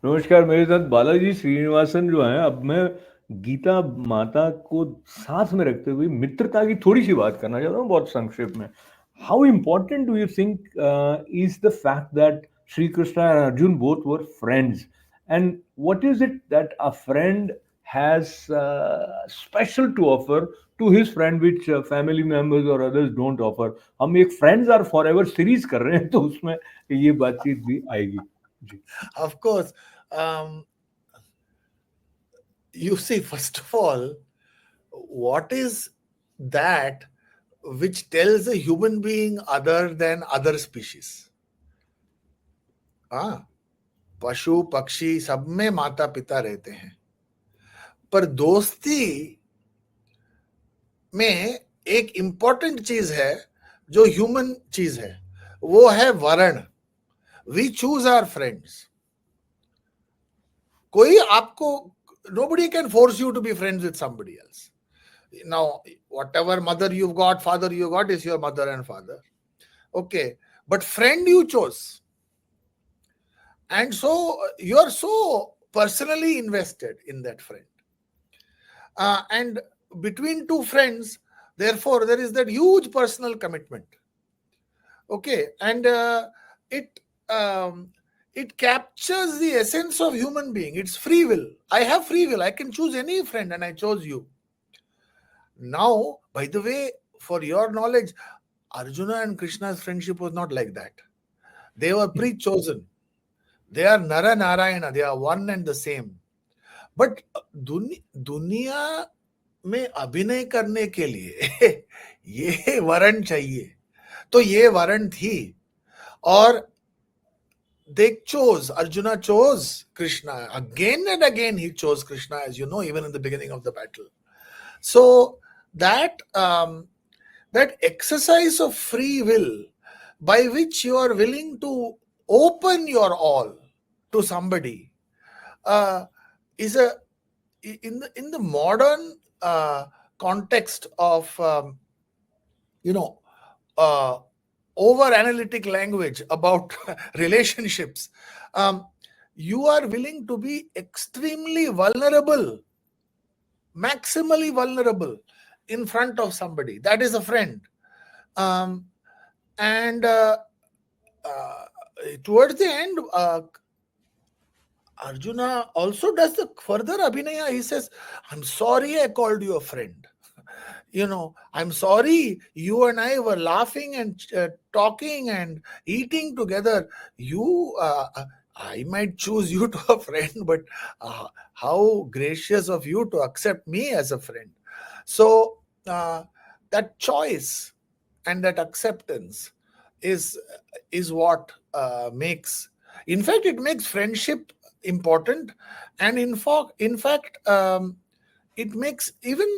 नमस्कार, मेरे साथ बालाजी श्रीनिवासन जो हैं। अब मैं गीता माता को साथ में रखते हुए मित्रता की थोड़ी-सी बात करना चाहता हूँ, बहुत संक्षेप में। How important do you think is the fact that Shri Krishna and Arjun both were friends? And what is it that a friend has special to offer to his friend which family members or others don't offer? हम एक Friends Are Forever series कर रहे हैं, तो उसमें ये बातचीत भी आएगी। जी। Of course, um, you see, first of all, what is that which tells a human being other than other species? हाँ, पशु पक्षी सब में माता पिता रहते हैं, पर दोस्ती में एक इंपॉर्टेंट चीज है जो ह्यूमन चीज है, वो है वर्ण. We choose our friends. कोई आपको, nobody can force you to be friends with somebody else. Now, whatever mother you've got, father you got is your mother and father. Okay, but friend you chose. And so you are so personally invested in that friend. And between two friends, therefore, there is that huge personal commitment. Okay, and it it captures the essence of human being. It's free will. I have free will. I can choose any friend, and I chose you. Now, by the way, for your knowledge, Arjuna and Krishna's friendship was not like that. They were pre-chosen. They are Nara Narayana. They are one and the same. But दुनिया में अभिनय करने के लिए ये वरण चाहिए, तो ये वरण थी. और they chose, Arjuna chose Krishna. Again and again he chose Krishna, as you know, even in the beginning of the battle. So that that exercise of free will by which you are willing to open your all to somebody is a, in the modern context of over analytic language about relationships, you are willing to be extremely vulnerable, maximally vulnerable in front of somebody. That is a friend. And towards the end, Arjuna also does the further abhinaya. He says, I'm sorry I called you a friend. I'm sorry you and I were laughing and talking and eating together. I might choose you to a friend, but how gracious of you to accept me as a friend. So that choice and that acceptance is what makes, in fact, it makes friendship important. And in fact, it makes even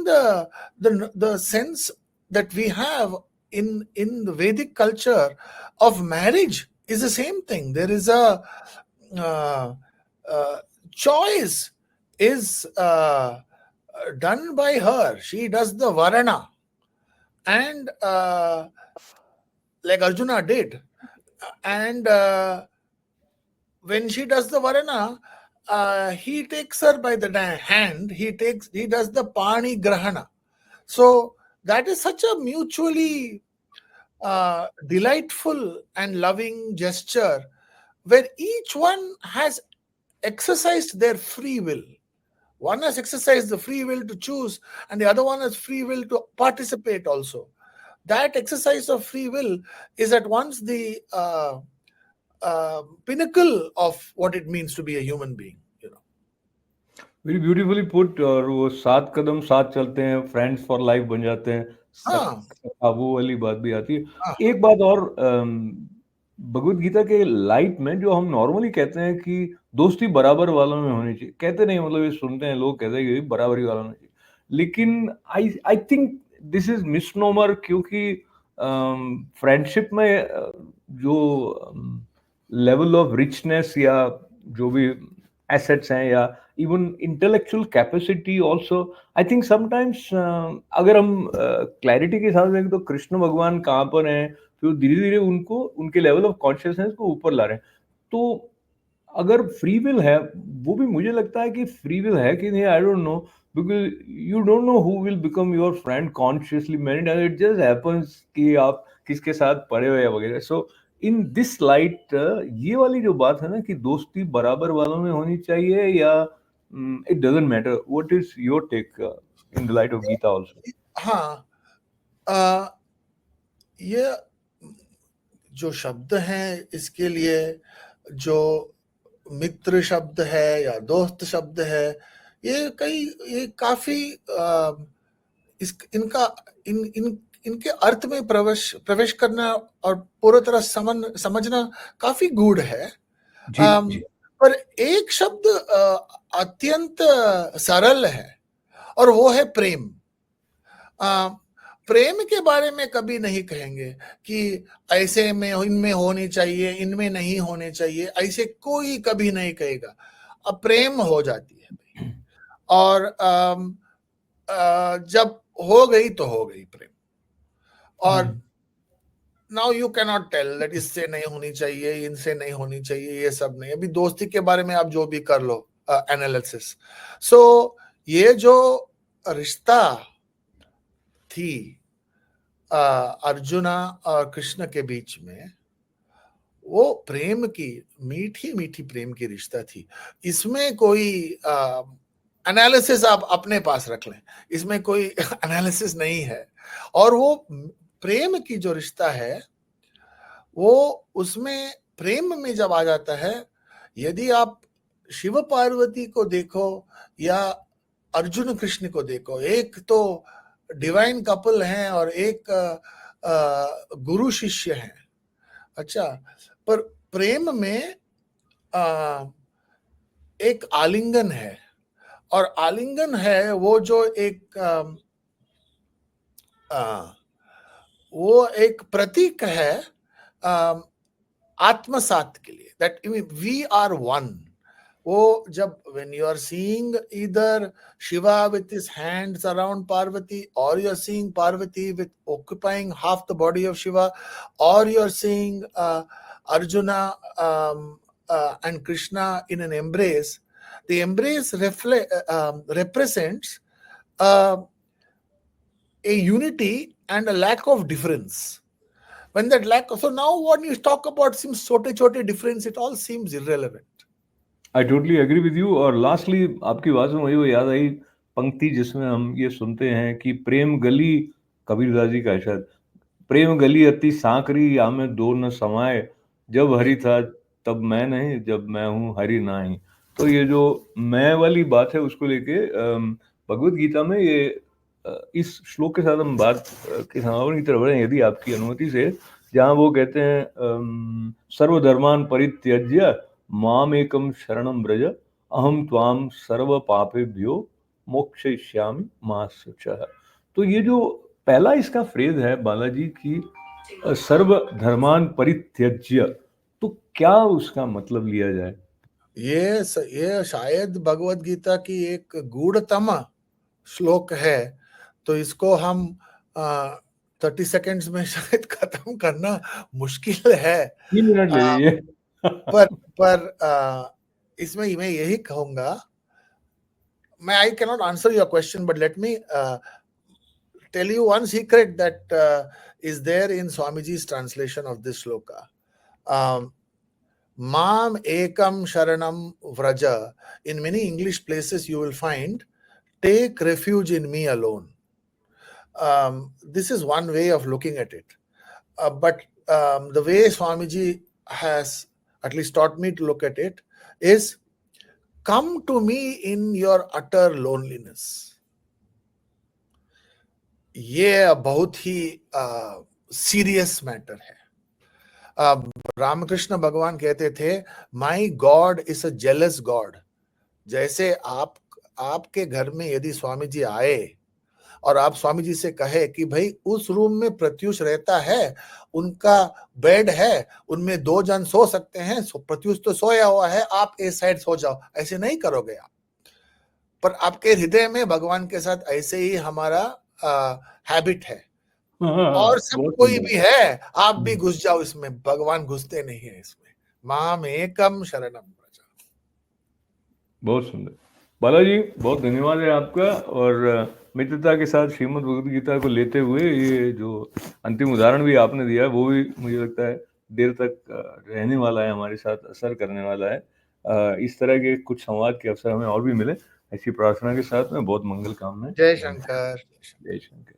the sense that we have in the Vedic culture of marriage is the same thing. There is a choice is done by her. She does the varana, and like Arjuna did, and when she does the varana, he takes her by the hand. He does the pani grahana. So that is such a mutually delightful and loving gesture where each one has exercised their free will. One has exercised the free will to choose, and the other one has free will to participate also. That exercise of free will is at once the pinnacle of what it means to be a human being. Very beautifully put. और वो 7 कदम साथ चलते हैं, friends for life बन जाते हैं। हाँ, वो वाली बात भी आती है। हाँ, एक बात और, भगवत गीता के लाइट में जो हम नॉर्मली कहते हैं कि दोस्ती बराबर वालों में होनी चाहिए, कहते नहीं, मतलब ये सुनते हैं लोग, कहते हैं कि बराबरी वालों में चाहिए, लेकिन I I think this is misnomer, क्योंकि फ्रेंडशिप में जो लेवल ऑफ रिचनेस या जो भी एसेट्स हैं, या even intellectual capacity also, I think sometimes, अगर हम क्लैरिटी के साथ देखें तो कृष्ण भगवान कहाँ पर हैं, फिर धीरे धीरे उनको उनके लेवल ऑफ कॉन्शियसनेस को ऊपर ला रहे हैं। तो अगर फ्री विल है, वो भी मुझे लगता है कि फ्री विल है कि नहीं, I don't know, because you don't know who will become your friend consciously, many time it just happens कि आप किसके साथ पड़े हो या वगैरह. सो इन दिस लाइट ये वाली जो बात है ना कि दोस्ती बराबर वालों में होनी चाहिए या it doesn't matter, what is your take in the light of Gita also? हाँ, अ, ये जो शब्द हैं इसके लिए, जो मित्र शब्द है या दोस्त शब्द है, ये काफी इस इनका इन इन इनके अर्थ में प्रवेश करना और पूरी तरह समझना काफी गूढ़ है. जी जी. पर एक शब्द अत्यंत सरल है और वो है प्रेम. प्रेम के बारे में कभी नहीं कहेंगे कि ऐसे में इनमें होनी चाहिए, इनमें नहीं होने चाहिए, ऐसे कोई कभी नहीं कहेगा. अब प्रेम हो जाती है भाई, और जब हो गई तो हो गई प्रेम. और now you can not tell that इससे नहीं होनी चाहिए, इनसे नहीं होनी चाहिए, ये सब नहीं. अभी दोस्ती के बारे में आप जो भी कर लो एनालिसिस. सो ये जो रिश्ता थी अर्जुना और कृष्ण के बीच में, वो प्रेम की, मीठी मीठी प्रेम की रिश्ता थी. इसमें कोई एनालिसिस आप अपने पास रख लें, इसमें कोई एनालिसिस नहीं है. और वो प्रेम की जो रिश्ता है, वो उसमें प्रेम में जब आ जाता है, यदि आप शिव पार्वती को देखो या अर्जुन कृष्ण को देखो, एक तो डिवाइन कपल हैं और एक गुरु शिष्य हैं. अच्छा, पर प्रेम में एक आलिंगन है, और आलिंगन है वो जो वो एक प्रतीक है आत्मसात के लिए, दैट वी आर वन. वो जब when you are seeing either Shiva with his hands around Parvati, or you are seeing Parvati with occupying half the body of Shiva, or you are seeing Arjuna and Krishna in an embrace, the embrace represents a unity and a lack of difference. When that lack of, so now when you talk about seems छोटे difference, it all seems irrelevant. I totally agree with you. और lastly आपकी बात में मुझे वो याद आई पंक्ति जिसमें हम ये सुनते हैं कि प्रेम गली, कबीरदास जी का है शायद, प्रेम गली अति सांकरी या में दो न समाए, जब हरि था तब मैं नहीं, जब मैं हूँ हरि नाही. तो ये जो मैं वाली बात है उसको लेके भगवत गीता में ये इस श्लोक के साथ हम बात के समापन की तरफ बढ़े यदि आपकी अनुमति से, जहाँ वो कहते हैं सर्वधर्मान परित्यज्य माम एकम शरणम ब्रज, अहम त्वाम सर्व पापेभ्यो मोक्षयिष्यामि मा शुचः. तो ये जो पहला इसका फ्रेज है बालाजी की सर्व धर्मान परित्यज्य, तो क्या उसका मतलब लिया जाए? ये शायद भगवत गीता की एक गूढ़तम श्लोक है, तो इसको हम 30 सेकेंड्स में शायद खत्म करना मुश्किल है. 3 मिनट ले लीजिए. पर इसमें मैं यही कहूंगा, I cannot answer your question, but let me tell you one secret that is there in Swamiji's translation of this shloka. Mam ekam sharanam vraja. In many English places you will find, take refuge in me alone. This is one way of looking at it. But the way Swamiji has at least taught me to look at it is, come to me in your utter loneliness. ये बहुत ही serious matter है. रामकृष्ण भगवान कहते थे, my God is a jealous God. जैसे आपके घर में यदि स्वामी जी आए और आप स्वामी जी से कहे कि भाई उस रूम में प्रत्युष रहता है, उनका बेड है, उनमें 2 जन सो सकते हैं, प्रत्युष तो सोया हुआ है, आप इस साइड सो जाओ, ऐसे नहीं करोगे आप. पर आपके हृदय में भगवान के साथ ऐसे ही हमारा हैबिट है. और सब कोई भी है, आप भी घुस जाओ इसमें, भगवान घुसते नहीं है इसमें. माम एकम शरणम व्रज. बहुत सुंदर। बालाजी, बहुत धन्यवाद है आपका। और मित्रता के साथ श्रीमद् भगवद गीता को लेते हुए ये जो अंतिम उदाहरण भी आपने दिया है वो भी मुझे लगता है देर तक रहने वाला है, हमारे साथ असर करने वाला है। इस तरह के कुछ संवाद के अवसर हमें और भी मिले, ऐसी प्रार्थना के साथ में बहुत मंगल कामनाएं। जय शंकर। जय शंकर।